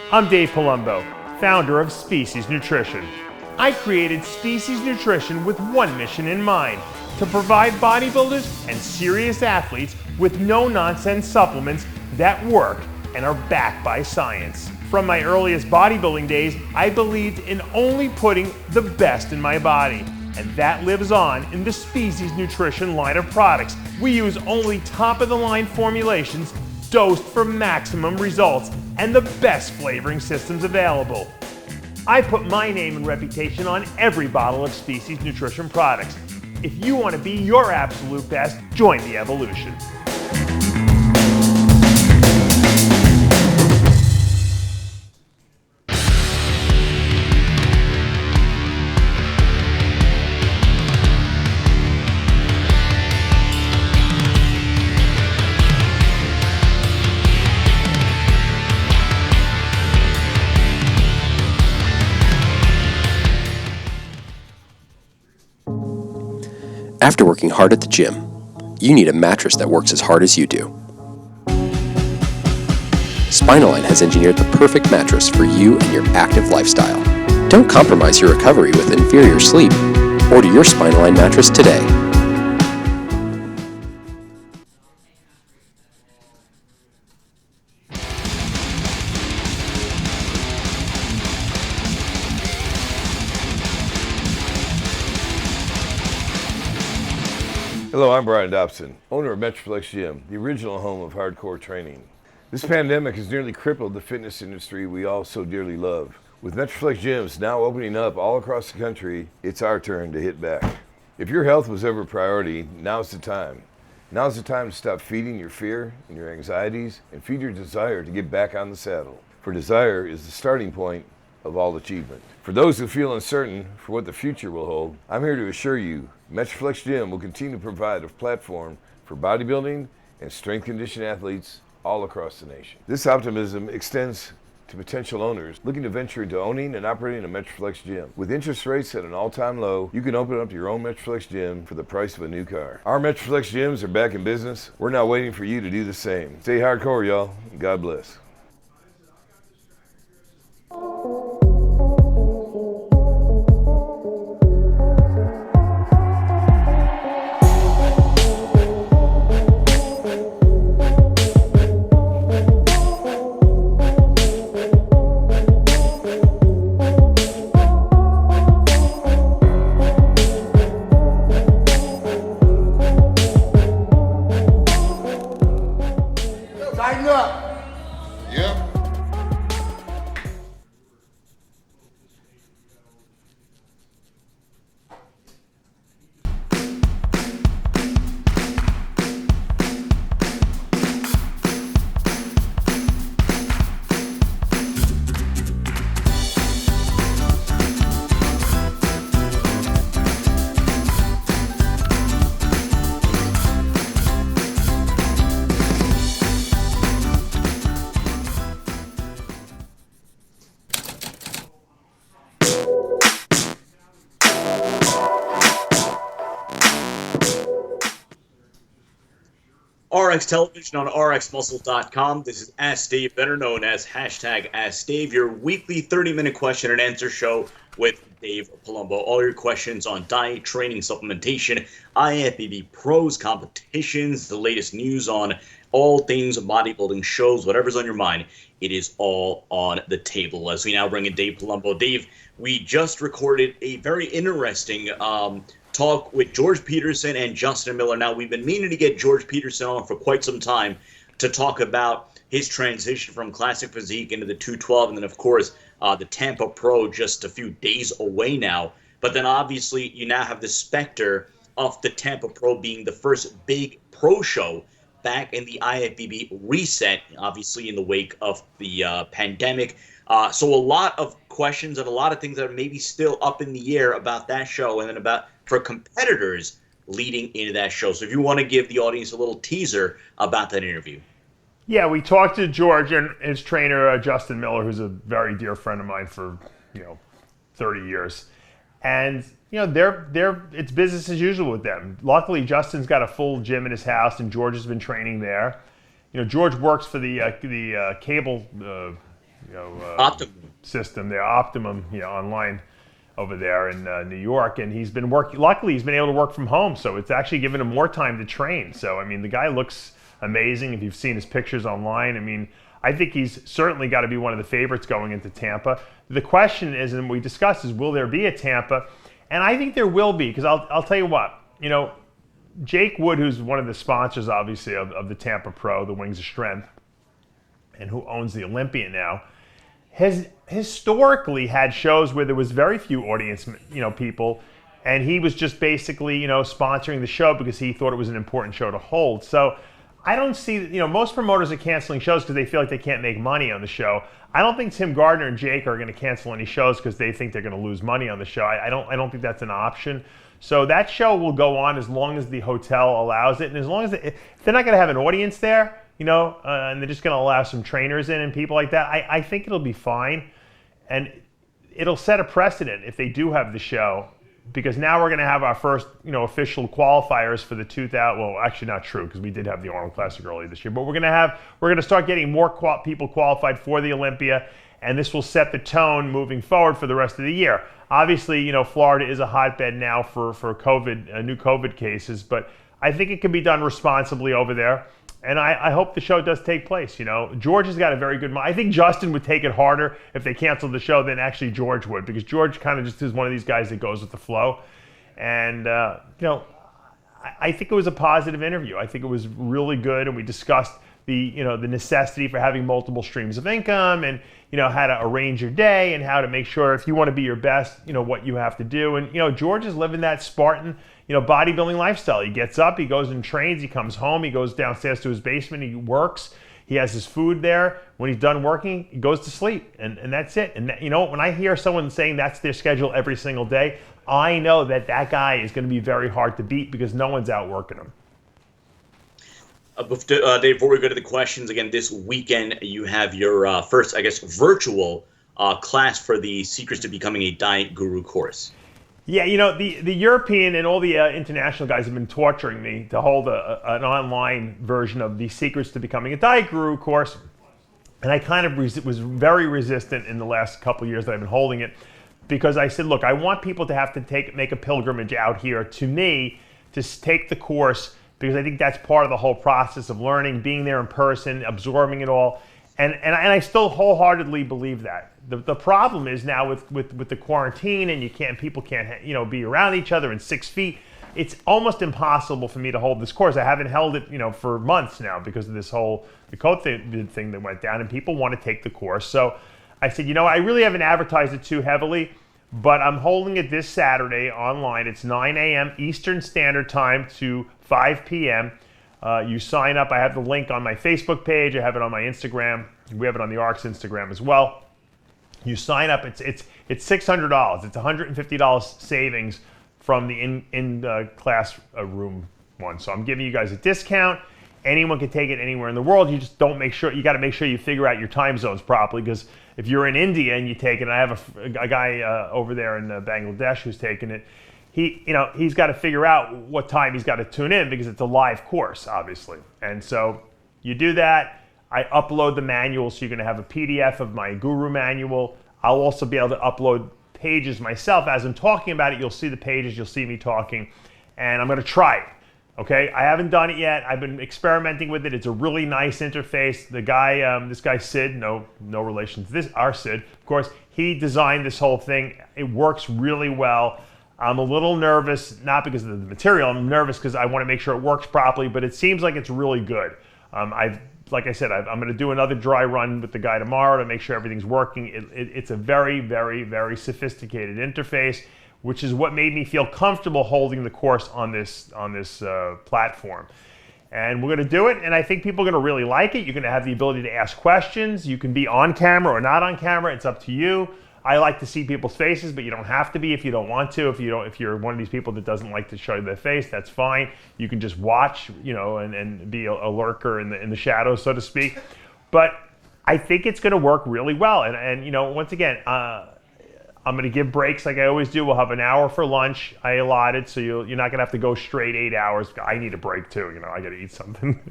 I'm Dave Palumbo, founder of Species Nutrition. I created Species Nutrition with one mission in mind: to provide bodybuilders and serious athletes with no-nonsense supplements that work and are backed by science. From my earliest bodybuilding days, I believed in only putting the best in my body, and that lives on in the Species Nutrition line of products. We use only top-of-the-line formulations dosed for maximum results and the best flavoring systems available. I put my name and reputation on every bottle of Species Nutrition products. If you want to be your absolute best, join the evolution. After working hard at the gym, you need a mattress that works as hard as you do. Spinalign has engineered the perfect mattress for you and your active lifestyle. Don't compromise your recovery with inferior sleep. Order your Spinalign mattress today. Hello, I'm Brian Dobson, owner of Metroflex Gym, the original home of hardcore training. This pandemic has nearly crippled the fitness industry we all so dearly love. With Metroflex gyms now opening up all across the country, it's our turn to hit back. If your health was ever a priority, now's the time. Now's the time to stop feeding your fear and your anxieties and feed your desire to get back on the saddle. For desire is the starting point of all achievement. For those who feel uncertain for what the future will hold, I'm here to assure you Metroflex Gym will continue to provide a platform for bodybuilding and strength conditioning athletes all across the nation. This optimism extends to potential owners looking to venture into owning and operating a Metroflex Gym. With interest rates at an all-time low, you can open up your own Metroflex Gym for the price of a new car. Our Metroflex Gyms are back in business. We're now waiting for you to do the same. Stay hardcore, y'all. God bless. Tighten up. Yep. RX Television on RxMuscle.com. This is Ask Dave, better known as hashtag Ask Dave, your weekly 30-minute question and answer show with Dave Palumbo. All your questions on diet, training, supplementation, IFBB pros, competitions, the latest news on all things bodybuilding shows, whatever's on your mind, it is all on the table. As we now bring in Dave Palumbo. Dave, we just recorded a very interesting talk with George Peterson and Justin Miller. Now, we've been meaning to get George Peterson on for quite some time to talk about his transition from classic physique into the 212, and then, of course, the Tampa Pro just a few days away now. But then, obviously, you now have the specter of the Tampa Pro being the first big pro show back in the IFBB reset, obviously in the wake of the pandemic. So a lot of questions and a lot of things that are maybe still up in the air about that show, and then about for competitors leading into that show. So if you want to give the audience a little teaser about that interview. Yeah, we talked to George and his trainer, Justin Miller, who's a very dear friend of mine for, 30 years. And, it's business as usual with them. Luckily, Justin's got a full gym in his house, and George has been training there. George works for the cable Optimum system there, Optimum, online over there in New York, and he's been working. Luckily, he's been able to work from home, so it's actually given him more time to train. So, I mean, the guy looks amazing. If you've seen his pictures online, I mean, I think he's certainly got to be one of the favorites going into Tampa. The question is, and we discussed, is will there be a Tampa? And I think there will be, because I'll tell you what, Jake Wood, who's one of the sponsors, obviously, of the Tampa Pro, the Wings of Strength, and who owns the Olympia now, has historically had shows where there was very few audience, people, and he was just basically, sponsoring the show because he thought it was an important show to hold. So I don't see, most promoters are canceling shows because they feel like they can't make money on the show. I don't think Tim Gardner and Jake are going to cancel any shows because they think they're going to lose money on the show. I don't think that's an option. So that show will go on as long as the hotel allows it, and as long as if they're not going to have an audience there, and they're just going to allow some trainers in and people like that, I think it'll be fine. And it'll set a precedent if they do have the show, because now we're going to have our first, official qualifiers for the 2000. Well, actually not true, because we did have the Arnold Classic earlier this year. But we're going to start getting more people qualified for the Olympia, and this will set the tone moving forward for the rest of the year. Obviously, Florida is a hotbed now for COVID, new COVID cases, but I think it can be done responsibly over there. And I hope the show does take place. George has got a very good mind. I think Justin would take it harder if they canceled the show than actually George would, because George kind of just is one of these guys that goes with the flow. And, I think it was a positive interview. I think it was really good, and we discussed the necessity for having multiple streams of income, and how to arrange your day, and how to make sure, if you want to be your best, what you have to do. And George is living that Spartan bodybuilding lifestyle. He gets up, he goes and trains, he comes home, he goes downstairs to his basement, he works, he has his food there. When he's done working, he goes to sleep, and that's it. And when I hear someone saying that's their schedule every single day, I know that guy is going to be very hard to beat, because no one's out working him. Dave, before we go to the questions, again, this weekend you have your first, virtual class for the Secrets to Becoming a Diet Guru course. Yeah, the European and all the international guys have been torturing me to hold an online version of the Secrets to Becoming a Diet Guru course. And I kind of was very resistant in the last couple of years that I've been holding it, because I said, look, I want people to have to make a pilgrimage out here to me to take the course, because I think that's part of the whole process of learning, being there in person, absorbing it all. And I still wholeheartedly believe that. The problem is now with the quarantine, and people can't be around each other in 6 feet. It's almost impossible for me to hold this course. I haven't held it for months now because of the COVID thing that went down, and people want to take the course. So I said, I really haven't advertised it too heavily, but I'm holding it this Saturday online. It's 9 a.m. Eastern Standard Time to 5 p.m. You sign up. I have the link on my Facebook page. I have it on my Instagram. We have it on the Rx Instagram as well. You sign up. It's $600. It's $150 savings from the in class room one. So I'm giving you guys a discount. Anyone can take it anywhere in the world. You just you got to make sure you figure out your time zones properly, because if you're in India and you take it, and I have a guy over there in Bangladesh who's taking it. He's got to figure out what time he's got to tune in, because it's a live course, obviously. And so you do that. I upload the manual, so you're going to have a PDF of my guru manual. I'll also be able to upload pages myself. As I'm talking about it, you'll see the pages, you'll see me talking, and I'm going to try it. Okay, I haven't done it yet. I've been experimenting with it. It's a really nice interface. The guy, this guy Sid, no relation to this, our Sid, of course, he designed this whole thing. It works really well. I'm a little nervous, not because of the material. I'm nervous because I want to make sure it works properly, but it seems like it's really good. Like I said, I'm going to do another dry run with the guy tomorrow to make sure everything's working. It's a very, very, very sophisticated interface, which is what made me feel comfortable holding the course on this platform. And we're going to do it, and I think people are going to really like it. You're going to have the ability to ask questions. You can be on camera or not on camera. It's up to you. I like to see people's faces, but you don't have to be if you don't want to. If you're one of these people that doesn't like to show their face, that's fine. You can just watch, and be a lurker in the shadows, so to speak. But I think it's going to work really well. And once again, I'm going to give breaks like I always do. We'll have an hour for lunch. I allotted, so you're not going to have to go straight 8 hours. I need a break too. I got to eat something.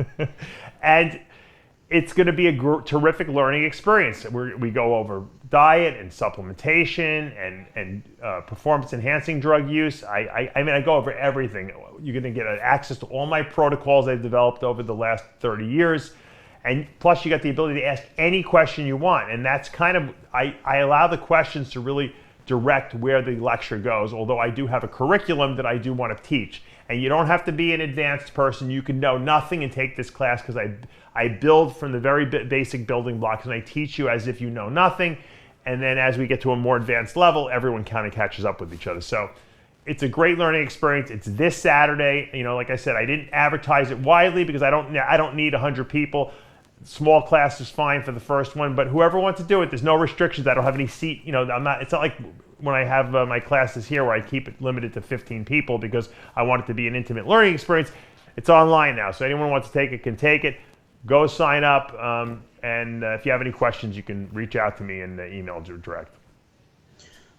And it's going to be a terrific learning experience. We go over diet and supplementation and performance-enhancing drug use. I mean, I go over everything. You're going to get access to all my protocols I've developed over the last 30 years. And plus, you got the ability to ask any question you want. And that's kind of, I allow the questions to really direct where the lecture goes, although I do have a curriculum that I do want to teach. And you don't have to be an advanced person. You can know nothing and take this class because I build from the very basic building blocks and I teach you as if you know nothing. And then as we get to a more advanced level, everyone kind of catches up with each other. So it's a great learning experience. It's this Saturday. You know, like I said, I didn't advertise it widely because I don't need 100 people. Small class is fine for the first one, but whoever wants to do it, there's no restrictions. I don't have any seat. You know, it's not like when I have my classes here where I keep it limited to 15 people because I want it to be an intimate learning experience. It's online now, so anyone who wants to take it can take it. Go sign up, and if you have any questions, you can reach out to me and email direct.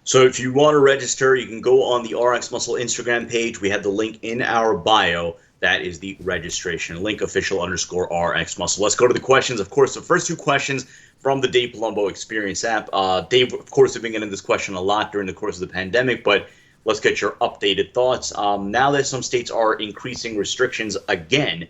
So if you want to register, you can go on the RxMuscle Instagram page. We have the link in our bio. That is the registration link, official_RxMuscle. Let's go to the questions. Of course, the first two questions from the Dave Palumbo Experience app. Dave, of course, we've been getting this question a lot during the course of the pandemic, but let's get your updated thoughts. Now that some states are increasing restrictions again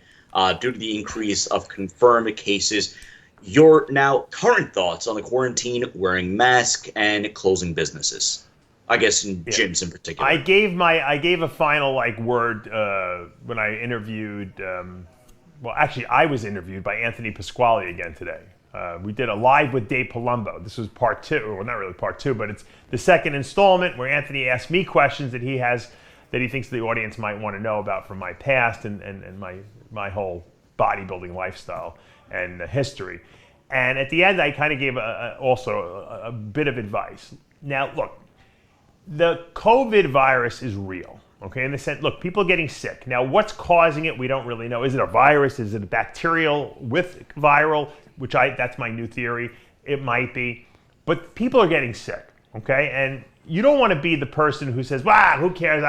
due to the increase of confirmed cases, your now current thoughts on the quarantine, wearing masks, and closing businesses? I guess in gyms in particular. I gave a final word when I interviewed. Well, actually, I was interviewed by Anthony Pasquale again today. We did a live with Dave Palumbo. This was part two, well, not really part two, but it's the second installment where Anthony asked me questions that he thinks the audience might want to know about from my past and my whole bodybuilding lifestyle and history. And at the end, I kind of gave also a bit of advice. Now, look. The COVID virus is real, okay? In the sense, look, people are getting sick. Now, what's causing it, we don't really know. Is it a virus? Is it a bacterial with viral? That's my new theory. It might be. But people are getting sick, okay? And you don't want to be the person who says, who cares?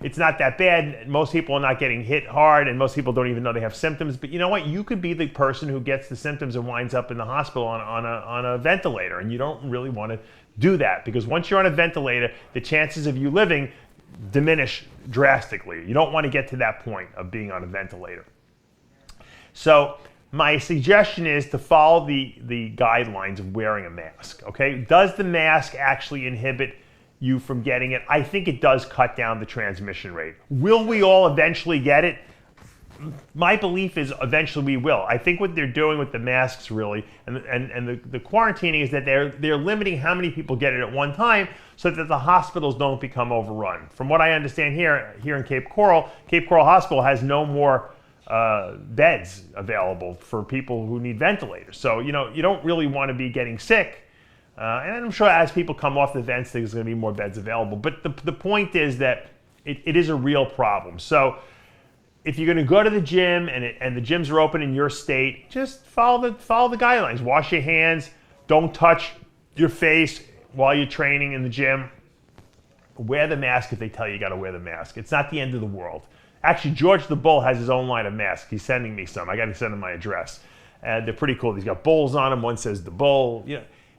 It's not that bad. Most people are not getting hit hard, and most people don't even know they have symptoms. But you know what? You could be the person who gets the symptoms and winds up in the hospital on a ventilator, and you don't really want to do that, because once you're on a ventilator, the chances of you living diminish drastically. You don't want to get to that point of being on a ventilator. So my suggestion is to follow the guidelines of wearing a mask, okay? Does the mask actually inhibit you from getting it? I think it does cut down the transmission rate. Will we all eventually get it? My belief is eventually we will. I think what they're doing with the masks really and the quarantining is that they're limiting how many people get it at one time so that the hospitals don't become overrun. From what I understand here in Cape Coral Hospital has no more beds available for people who need ventilators. So, you don't really want to be getting sick. And I'm sure as people come off the vents, there's going to be more beds available. But the point is that it is a real problem. So if you're going to go to the gym and the gyms are open in your state, just follow the guidelines. Wash your hands. Don't touch your face while you're training in the gym. Wear the mask if they tell you got to wear the mask. It's not the end of the world. Actually, George the Bull has his own line of masks. He's sending me some. I got to send him my address. They're pretty cool. He's got bulls on them. One says the bull.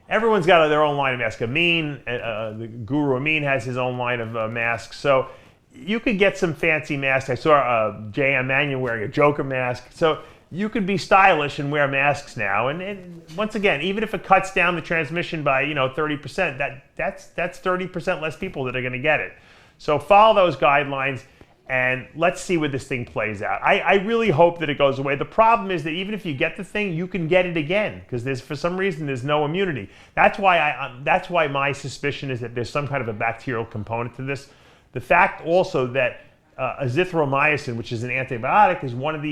Everyone's got their own line of masks. The Guru Amin has his own line of masks. So you could get some fancy masks. I saw J.M. Mannion wearing a Joker mask. So you could be stylish and wear masks now. And once again, even if it cuts down the transmission by 30%, that's 30% less people that are going to get it. So follow those guidelines and let's see where this thing plays out. I really hope that it goes away. The problem is that even if you get the thing, you can get it again because for some reason there's no immunity. That's why my suspicion is that there's some kind of a bacterial component to this. The fact also that azithromycin, which is an antibiotic, is one of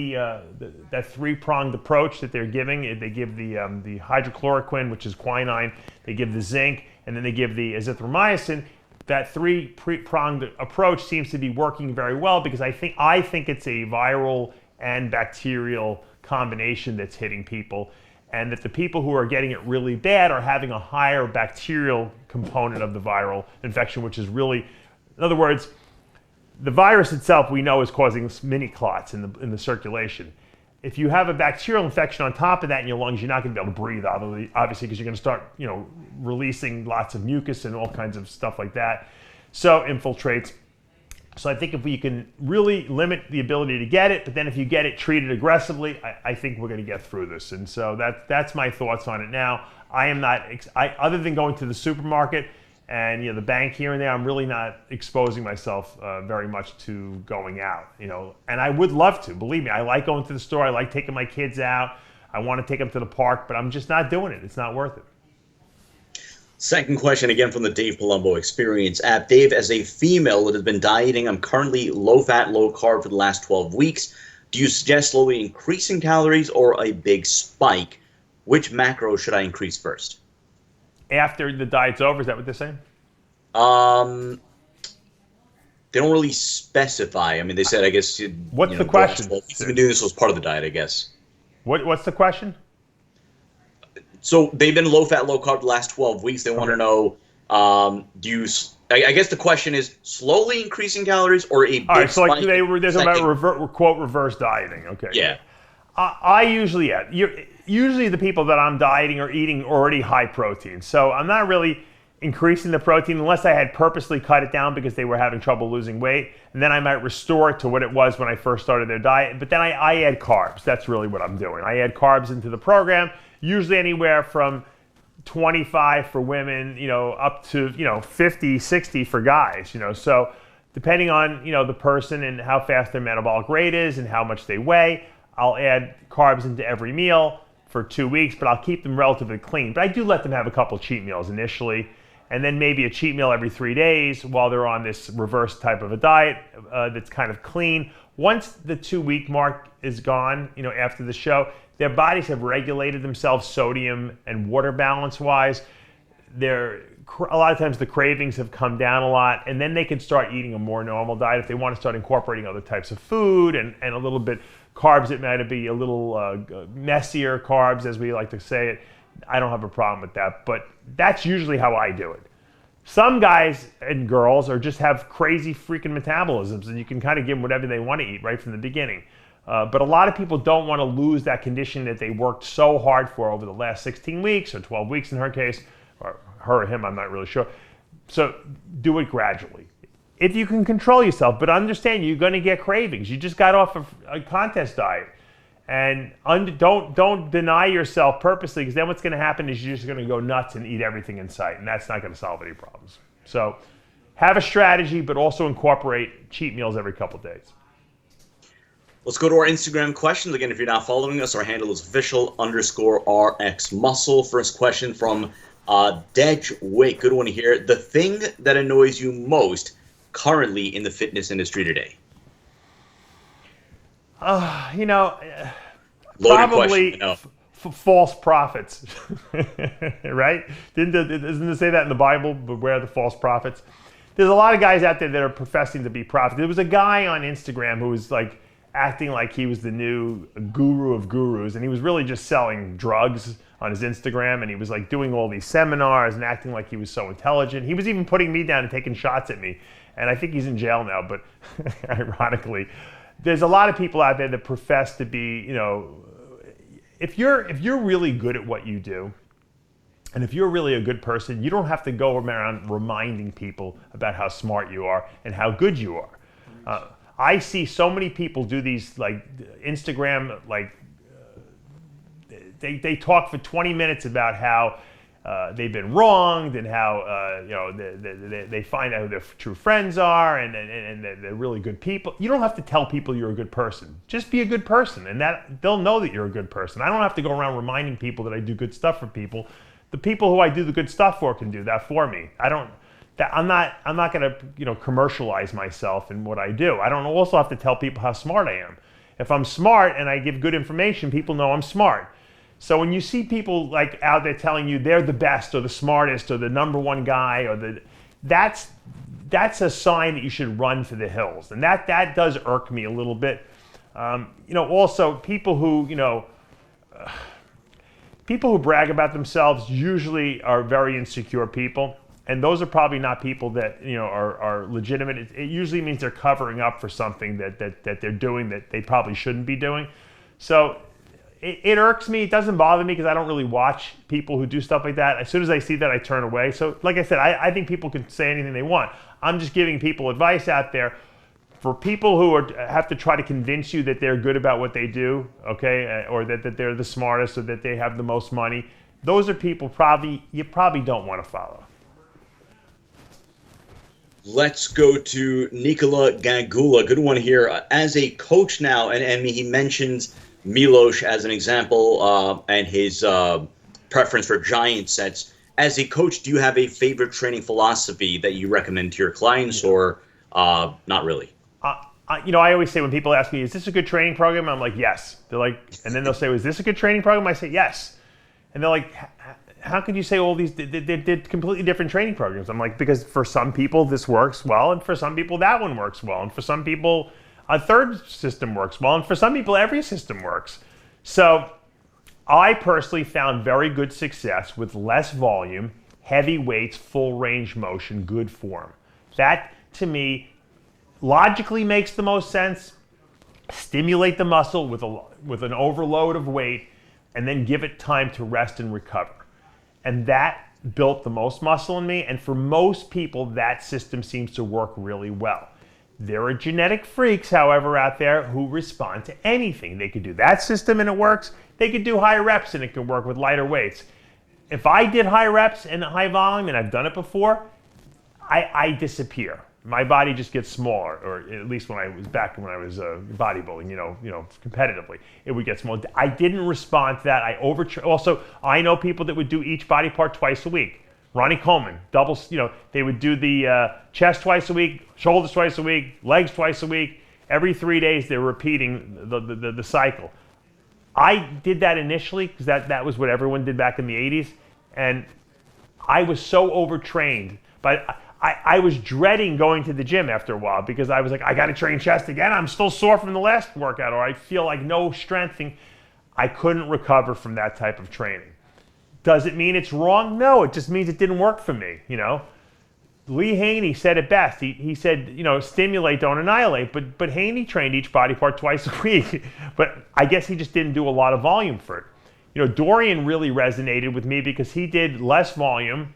that three-pronged approach that they're giving. They give the hydrochloroquine, which is quinine, they give the zinc, and then they give the azithromycin. That three-pronged approach seems to be working very well because I think it's a viral and bacterial combination that's hitting people, and that the people who are getting it really bad are having a higher bacterial component of the viral infection, which is really, in other words, the virus itself we know is causing mini clots in the circulation. if you have a bacterial infection on top of that in your lungs, you're not going to be able to breathe, obviously, because you're going to start, releasing lots of mucus and all kinds of stuff like that. So infiltrates. So I think if we can really limit the ability to get it, but then if you get it treated aggressively, I think we're going to get through this. And so that's my thoughts on it now. I am not, other than going to the supermarket and the bank here and there, I'm really not exposing myself very much to going out. And I would love to. Believe me, I like going to the store. I like taking my kids out. I want to take them to the park, but I'm just not doing it. It's not worth it. Second question, again from the Dave Palumbo Experience app. Dave, as a female that has been dieting, I'm currently low-fat, low-carb for the last 12 weeks. Do you suggest slowly increasing calories or a big spike? Which macro should I increase first? After the diet's over, is that what they're saying? They don't really specify. I mean, they said, I guess... What's the question? You've been doing this as part of the diet, I guess. What's the question? So they've been low-fat, low-carb the last 12 weeks. They want to know, do you... I guess the question is slowly increasing calories or a big All right, so like spike? there's about quote reverse dieting. Okay. Yeah. I usually, usually the people that I'm dieting are eating already high protein. So I'm not really increasing the protein unless I had purposely cut it down because they were having trouble losing weight. And then I might restore it to what it was when I first started their diet. But then I add carbs. That's really what I'm doing. I add carbs into the program, usually anywhere from 25 for women, up to, 50, 60 for guys, So depending on, the person and how fast their metabolic rate is and how much they weigh, I'll add carbs into every meal for 2 weeks, but I'll keep them relatively clean. But I do let them have a couple cheat meals initially, and then maybe a cheat meal every 3 days while they're on this reverse type of a diet that's kind of clean. Once the 2-week mark is gone, after the show, their bodies have regulated themselves sodium and water balance wise. A lot of times the cravings have come down a lot, and then they can start eating a more normal diet if they want to start incorporating other types of food and a little bit carbs. It might be a little messier carbs, as we like to say it. I don't have a problem with that, but that's usually how I do it. Some guys and girls just have crazy freaking metabolisms, and you can kind of give them whatever they want to eat right from the beginning. But a lot of people don't want to lose that condition that they worked so hard for over the last 16 weeks or 12 weeks in her case, or her or him, I'm not really sure. So do it gradually. If you can control yourself, but understand you're going to get cravings. You just got off a contest diet. And don't deny yourself purposely, because then what's going to happen is you're just going to go nuts and eat everything in sight, and that's not going to solve any problems. So have a strategy, but also incorporate cheat meals every couple of days. Let's go to our Instagram questions. Again, if you're not following us, our handle is official_RxMuscle. First question from Dej Wick. Good one here. The thing that annoys you most currently in the fitness industry today? Probably false prophets, right? Doesn't it say that in the Bible? Beware the false prophets. There's a lot of guys out there that are professing to be prophets. There was a guy on Instagram who was like acting like he was the new guru of gurus, and he was really just selling drugs on his Instagram, and he was like doing all these seminars and acting like he was so intelligent. He was even putting me down and taking shots at me, and I think he's in jail now, but ironically, there's a lot of people out there that profess to be, if you're really good at what you do, and if you're really a good person, you don't have to go around reminding people about how smart you are and how good you are. I see so many people do these like Instagram, they talk for 20 minutes about how they've been wronged and how they find out who their true friends are and they're really good people. You don't have to tell people you're a good person. Just be a good person, and that they'll know that you're a good person. I don't have to go around reminding people that I do good stuff for people. The people who I do the good stuff for can do that for me. I'm not going to commercialize myself in what I do. I don't also have to tell people how smart I am. If I'm smart and I give good information, people know I'm smart. So when you see people like out there telling you they're the best or the smartest or the number one guy or that's a sign that you should run for the hills, and that does irk me a little bit. Also people who brag about themselves usually are very insecure people, and those are probably not people that are legitimate. It usually means they're covering up for something that they're doing that they probably shouldn't be doing. So it irks me. It doesn't bother me because I don't really watch people who do stuff like that. As soon as I see that, I turn away. So like I said, I think people can say anything they want. I'm just giving people advice out there. For people who have to try to convince you that they're good about what they do, okay, or that they're the smartest or that they have the most money, those are people you probably don't want to follow. Let's go to Nikola Gagula. Good one here. As a coach now, and he mentions Milos as an example and his preference for giant sets. As a coach, do you have a favorite training philosophy that you recommend to your clients, or not really? I always say when people ask me, is this a good training program? I'm like, yes. They're like, and then they'll say, is this a good training program? I say, yes. And they're like, how could you say all these, they're completely different training programs? I'm like, because for some people this works well, and for some people that one works well, and for some people a third system works well, and for some people every system works. So I personally found very good success with less volume, heavy weights, full range motion, good form. That to me logically makes the most sense. Stimulate the muscle with an overload of weight and then give it time to rest and recover. And that built the most muscle in me, and for most people that system seems to work really well. There are genetic freaks, however, out there who respond to anything. They could do that system and it works. They could do high reps and it can work with lighter weights. If I did high reps and high volume, and I've done it before, I disappear. My body just gets smaller, or at least when I was bodybuilding, competitively, it would get small. I didn't respond to that. Also, I know people that would do each body part twice a week. Ronnie Coleman, doubles, they would do the chest twice a week, shoulders twice a week, legs twice a week. Every 3 days they're repeating the cycle. I did that initially because that was what everyone did back in the 80s. And I was so overtrained, but I was dreading going to the gym after a while because I was like, I got to train chest again. I'm still sore from the last workout, or I feel like no strength. I couldn't recover from that type of training. Does it mean it's wrong? No, it just means it didn't work for me. Lee Haney said it best. He said, stimulate, don't annihilate. But Haney trained each body part twice a week. But I guess he just didn't do a lot of volume for it. Dorian really resonated with me because he did less volume.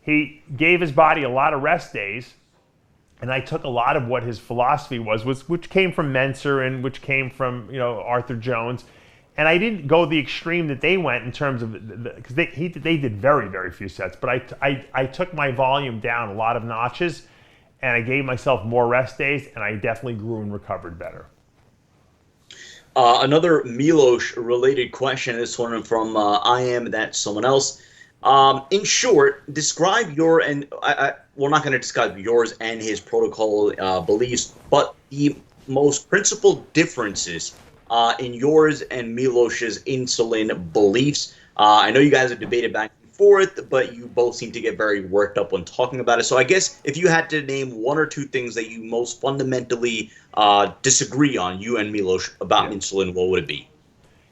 He gave his body a lot of rest days, and I took a lot of what his philosophy was which came from Menser and which came from Arthur Jones, and I didn't go the extreme that they went in terms of because they did very, very few sets, but I took my volume down a lot of notches, and I gave myself more rest days, and I definitely grew and recovered better. Another Milos related question. This one from I am that someone else. In short, describe your and we're not going to describe yours and his protocol beliefs, but the most principal differences in yours and Milos's insulin beliefs. I know you guys have debated back and forth, but you both seem to get very worked up when talking about it. So I guess if you had to name one or two things that you most fundamentally disagree on, you and Milos, about insulin, what would it be?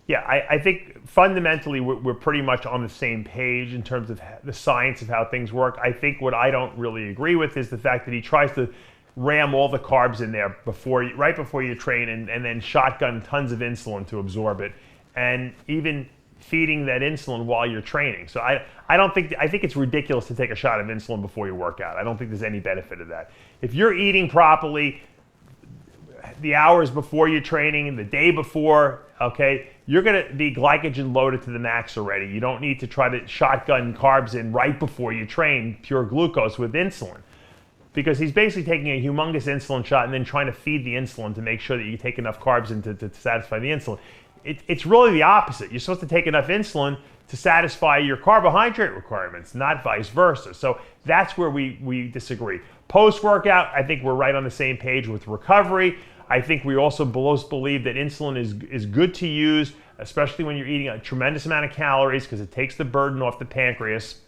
Yeah, I think fundamentally we're pretty much on the same page in terms of the science of how things work. I think what I don't really agree with is the fact that he tries to ram all the carbs in there right before you train and then shotgun tons of insulin to absorb it, and even feeding that insulin while you're training. So I think it's ridiculous to take a shot of insulin before you work out. I don't think there's any benefit of that. If you're eating properly the hours before you're training, the day before, okay, you're going to be glycogen loaded to the max already. You don't need to try to shotgun carbs in right before you train, pure glucose with insulin. Because he's basically taking a humongous insulin shot and then trying to feed the insulin to make sure that you take enough carbs in to satisfy the insulin. It's really the opposite. You're supposed to take enough insulin to satisfy your carbohydrate requirements, not vice versa. So that's where we disagree. Post-workout, I think we're right on the same page with recovery. I think we also both believe that insulin is good to use, especially when you're eating a tremendous amount of calories, because it takes the burden off the pancreas,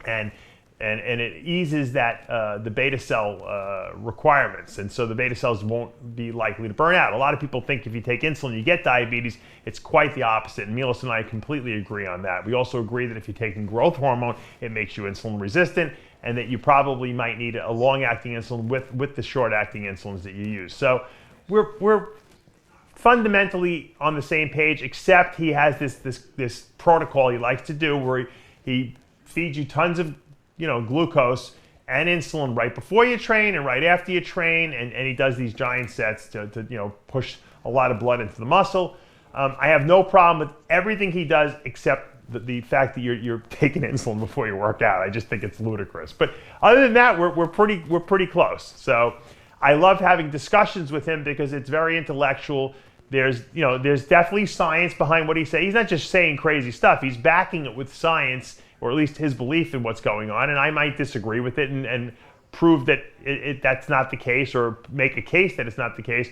and it eases the beta cell requirements, and so the beta cells won't be likely to burn out. A lot of people think if you take insulin you get diabetes. It's quite the opposite, and Milos and I completely agree on that. We also agree that if you're taking growth hormone, it makes you insulin resistant, and that you probably might need a long-acting insulin with the short-acting insulins that you use. So we're fundamentally on the same page, except he has this protocol he likes to do where he feeds you tons of glucose and insulin right before you train and right after you train, and he does these giant sets to push a lot of blood into the muscle. I have no problem with everything he does except the fact that you're taking insulin before you work out. I just think it's ludicrous. But other than that, we're pretty close. So I love having discussions with him because it's very intellectual. There's definitely science behind what he says. He's not just saying crazy stuff. He's backing it with science, or at least his belief in what's going on. And I might disagree with it and prove that that's not the case, or make a case that it's not the case.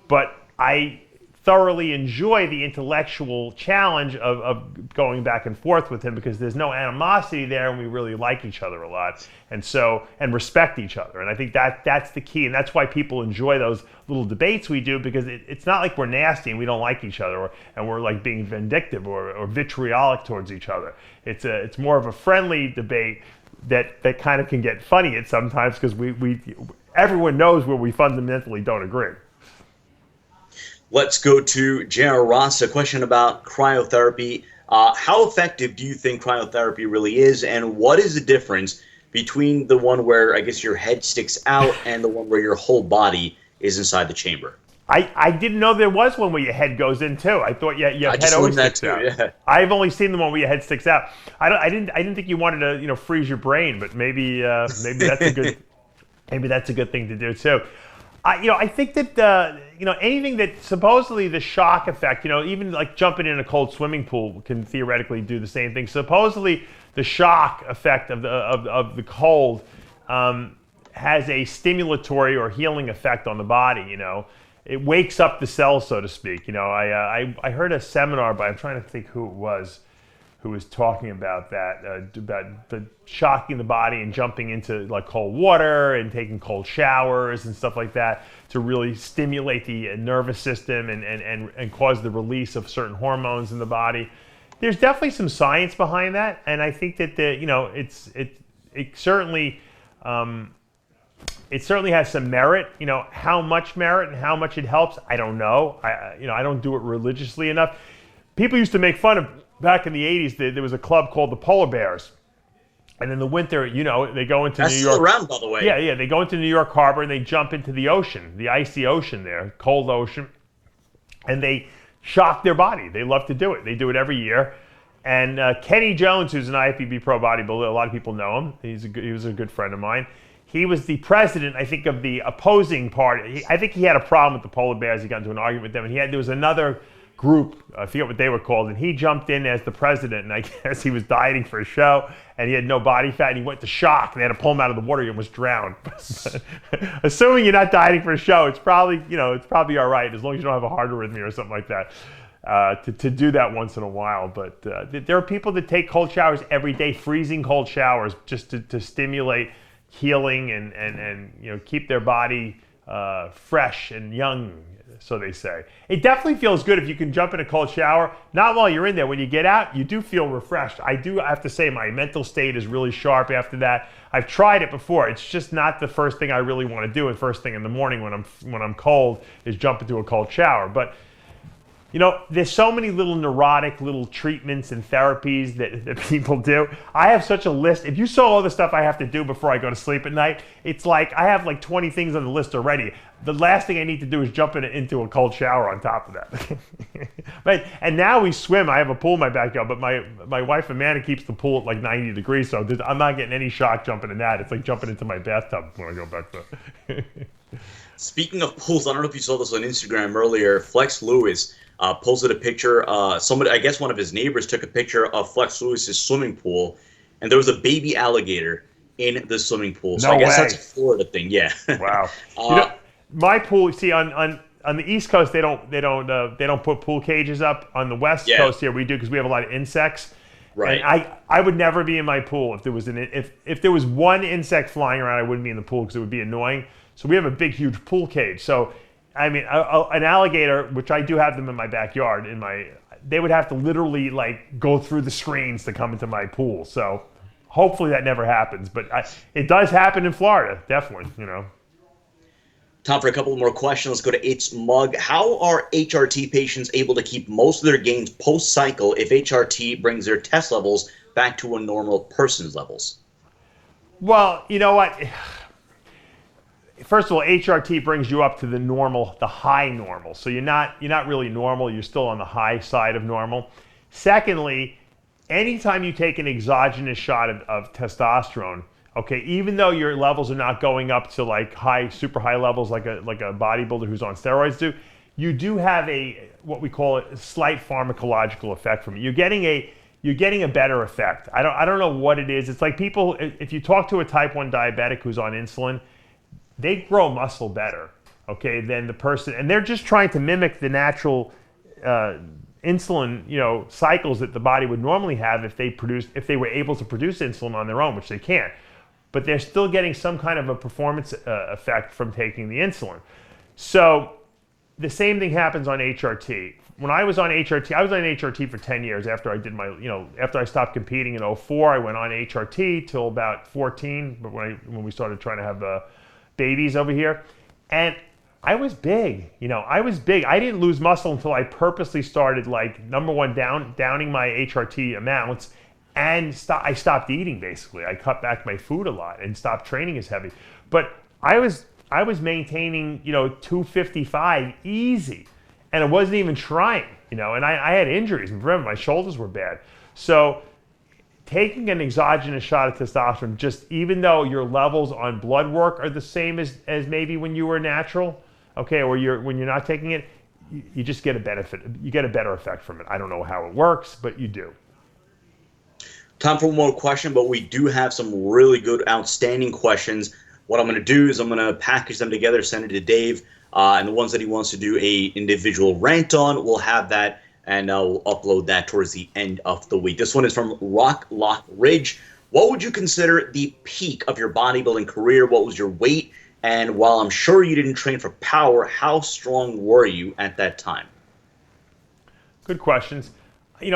But I thoroughly enjoy the intellectual challenge of going back and forth with him, because there's no animosity there, and we really like each other a lot, and respect each other. And I think that's the key, and that's why people enjoy those little debates we do, because it's not like we're nasty and we don't like each other, and we're like being vindictive or vitriolic towards each other. It's more of a friendly debate that kind of can get funny at sometimes, because everyone knows where we fundamentally don't agree. Let's go to J.R. Ross, a question about cryotherapy. How effective do you think cryotherapy really is, and what is the difference between the one where, I guess, your head sticks out and the one where your whole body is inside the chamber? I didn't know there was one where your head goes in too. I thought your head always sticks out. Yeah. I've only seen the one where your head sticks out. I didn't think you wanted to freeze your brain, but maybe that's a good thing to do too. I think that anything that supposedly the shock effect, even like jumping in a cold swimming pool can theoretically do the same thing. Supposedly the shock effect of the cold has a stimulatory or healing effect on the body. It wakes up the cells, so to speak. I heard a seminar, but I'm trying to think who it was who was talking about that, about the shocking the body and jumping into like cold water and taking cold showers and stuff like that to really stimulate the nervous system and cause the release of certain hormones in the body. There's definitely some science behind that, and I think that it certainly has some merit. How much merit and how much it helps, I don't know. I don't do it religiously enough. People used to make fun of, back in the 80s, there was a club called the Polar Bears. And in the winter, they go into New York. That's still around, by the way. Yeah. They go into New York Harbor and they jump into the ocean, the icy ocean there, cold ocean. And they shock their body. They love to do it. They do it every year. And Kenny Jones, who's an IFBB pro bodybuilder, a lot of people know him. He was a good friend of mine. He was the president, I think, of the opposing party. I think he had a problem with the Polar Bears. He got into an argument with them. And there was another group, I forget what they were called, and he jumped in as the president, and I guess he was dieting for a show, and he had no body fat, and he went to shock, and they had to pull him out of the water. He almost drowned. Assuming you're not dieting for a show, it's probably all right, as long as you don't have a heart arrhythmia or something like that, to do that once in a while. But there are people that take cold showers every day, freezing cold showers, just to stimulate healing and keep their body fresh and young, so they say. It definitely feels good if you can jump in a cold shower. Not while you're in there. When you get out, you do feel refreshed. I have to say my mental state is really sharp after that. I've tried it before. It's just not the first thing I really want to do. The first thing in the morning when I'm cold is jump into a cold shower. But there's so many little neurotic little treatments and therapies that people do. I have such a list. If you saw all the stuff I have to do before I go to sleep at night, it's like I have like 20 things on the list already. The last thing I need to do is jump into a cold shower on top of that. Right? And now we swim. I have a pool in my backyard, but my wife Amanda keeps the pool at like 90 degrees, so I'm not getting any shock jumping in that. It's like jumping into my bathtub when I go back to Speaking of pools, I don't know if you saw this on Instagram earlier. Flex Lewis posted a picture. Somebody, I guess one of his neighbors, took a picture of Flex Lewis's swimming pool, and there was a baby alligator in the swimming pool. So I guess that's a Florida thing. Yeah. Wow. My pool. See, on the East Coast, they don't put pool cages up. On the West Coast here, we do, because we have a lot of insects. Right. And I would never be in my pool if there was if there was one insect flying around. I wouldn't be in the pool because it would be annoying. So we have a big, huge pool cage. So I mean, an alligator, which I do have them in my backyard, they would have to literally like go through the screens to come into my pool. So hopefully that never happens, but it does happen in Florida, definitely. Time for a couple more questions. Let's go to It's Mug. How are HRT patients able to keep most of their gains post-cycle if HRT brings their test levels back to a normal person's levels? Well, you know what? First of all, HRT brings you up to the normal, the high normal. So you're not really normal. You're still on the high side of normal. Secondly, anytime you take an exogenous shot of testosterone, okay, even though your levels are not going up to like super high levels like a bodybuilder who's on steroids do, you do have what we call a slight pharmacological effect from it. You're getting a better effect. I don't know what it is. It's like people, if you talk to a type 1 diabetic who's on insulin, they grow muscle better, okay, than the person, and they're just trying to mimic the natural insulin, cycles that the body would normally have if they were able to produce insulin on their own, which they can't. But they're still getting some kind of a performance effect from taking the insulin. So the same thing happens on HRT. When I was on HRT, I was on HRT for 10 years after I did after I stopped competing in 2004, I went on HRT till about 14, but when we started trying to have babies over here. And I was big, I was big. I didn't lose muscle until I purposely started number one, downing my HRT amounts. And I stopped eating, basically. I cut back my food a lot and stopped training as heavy. But I was maintaining, 255 easy. And I wasn't even trying, and I had injuries. And remember, my shoulders were bad. So taking an exogenous shot of testosterone, just even though your levels on blood work are the same as maybe when you were natural, okay, or when you're not taking it, you just get a benefit. You get a better effect from it. I don't know how it works, but you do. Time for one more question, but we do have some really good, outstanding questions. What I'm going to do is I'm going to package them together, send it to Dave, and the ones that he wants to do a individual rant on, we'll have that, and I'll upload that towards the end of the week. This one is from Rock Lock Ridge. What would you consider the peak of your bodybuilding career? What was your weight? And while I'm sure you didn't train for power, how strong were you at that time? Good questions. My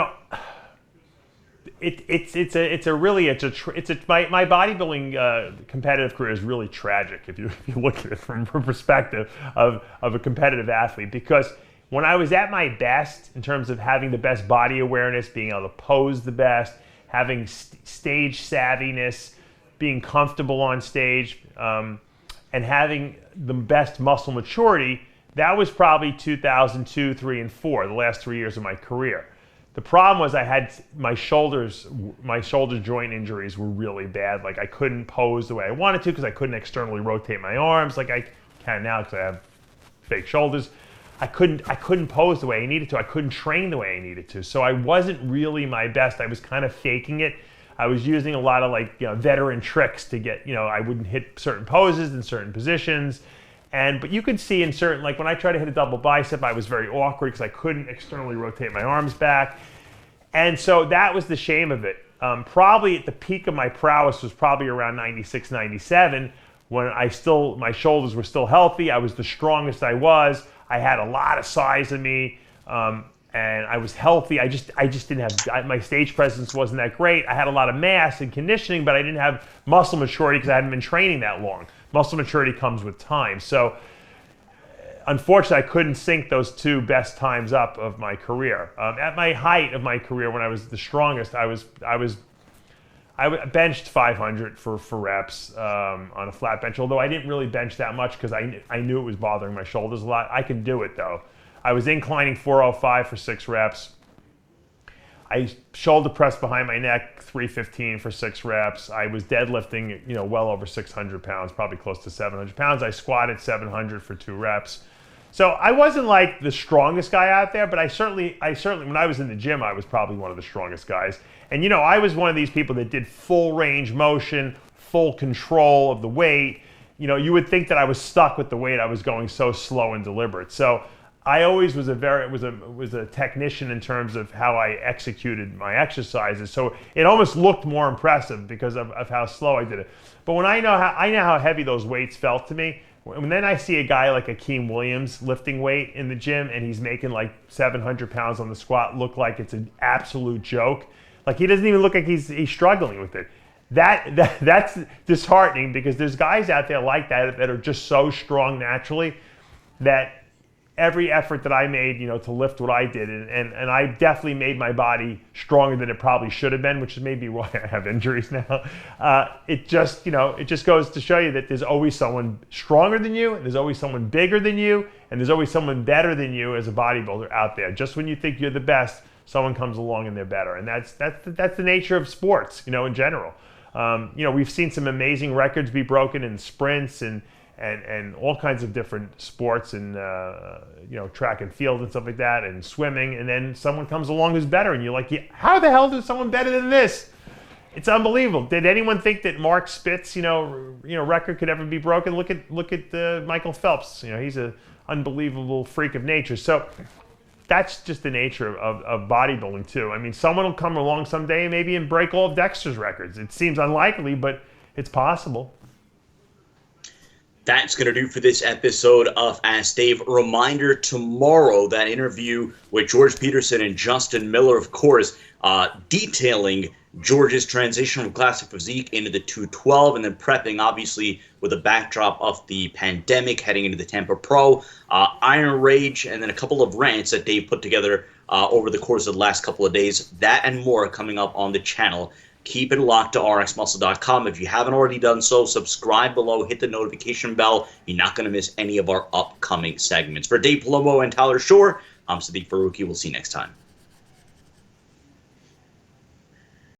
bodybuilding competitive career is really tragic if you look at it from a perspective of a competitive athlete, because when I was at my best in terms of having the best body awareness, being able to pose the best, having stage savviness, being comfortable on stage, and having the best muscle maturity, that was probably 2002, 3, and 4, the last 3 years of my career. The problem was I had my shoulder joint injuries were really bad. Like I couldn't pose the way I wanted to because I couldn't externally rotate my arms like I can now because I have fake shoulders. I couldn't pose the way I needed to. I couldn't train the way I needed to. So I wasn't really my best. I was kind of faking it. I was using a lot of veteran tricks to get, I wouldn't hit certain poses in certain positions. But you could see in certain, when I tried to hit a double bicep, I was very awkward because I couldn't externally rotate my arms back. And so that was the shame of it. Probably at the peak of my prowess was probably around 96, 97, when my shoulders were still healthy. I was the strongest I was. I had a lot of size in me, and I was healthy. I just didn't have, my stage presence wasn't that great. I had a lot of mass and conditioning, but I didn't have muscle maturity because I hadn't been training that long. Muscle maturity comes with time. So unfortunately, I couldn't sync those two best times up of my career. At my height of my career, when I was the strongest, I benched 500 for reps on a flat bench, although I didn't really bench that much because I knew it was bothering my shoulders a lot. I can do it though. I was inclining 405 for 6 reps. I shoulder pressed behind my neck 315 for 6 reps. I was deadlifting, well over 600 pounds, probably close to 700 pounds. I squatted 700 for 2 reps. So I wasn't like the strongest guy out there, but I certainly, when I was in the gym, I was probably one of the strongest guys. And I was one of these people that did full range motion, full control of the weight. You would think that I was stuck with the weight. I was going so slow and deliberate. So I always was a technician in terms of how I executed my exercises. So it almost looked more impressive because of how slow I did it. But when I know how heavy those weights felt to me, when then I see a guy like Akeem Williams lifting weight in the gym and he's making 700 pounds on the squat look like it's an absolute joke. Like he doesn't even look like he's struggling with it. that's disheartening, because there's guys out there like that are just so strong naturally that every effort that I made, to lift what I did, and I definitely made my body stronger than it probably should have been, which is maybe why I have injuries now. It just goes to show you that there's always someone stronger than you, and there's always someone bigger than you, and there's always someone better than you as a bodybuilder out there. Just when you think you're the best, someone comes along and they're better, and that's the nature of sports, in general. We've seen some amazing records be broken in sprints and all kinds of different sports, and track and field and stuff like that, and swimming, and then someone comes along who's better, and you're like, how the hell is someone better than this? It's unbelievable. Did anyone think that Mark Spitz's record could ever be broken? Look at Michael Phelps. He's an unbelievable freak of nature. So that's just the nature of bodybuilding too. I mean, someone will come along someday maybe and break all of Dexter's records. It seems unlikely, but it's possible. That's going to do for this episode of Ask Dave. A reminder, tomorrow, that interview with George Peterson and Justin Miller, of course, detailing George's transition from classic physique into the 212, and then prepping, obviously, with a backdrop of the pandemic, heading into the Tampa Pro, Iron Rage, and then a couple of rants that Dave put together over the course of the last couple of days. That and more coming up on the channel. Keep it locked to RxMuscle.com. If you haven't already done so, subscribe below, hit the notification bell. You're not going to miss any of our upcoming segments. For Dave Palumbo and Tyler Shore, I'm Sadiq Faruqi. We'll see you next time.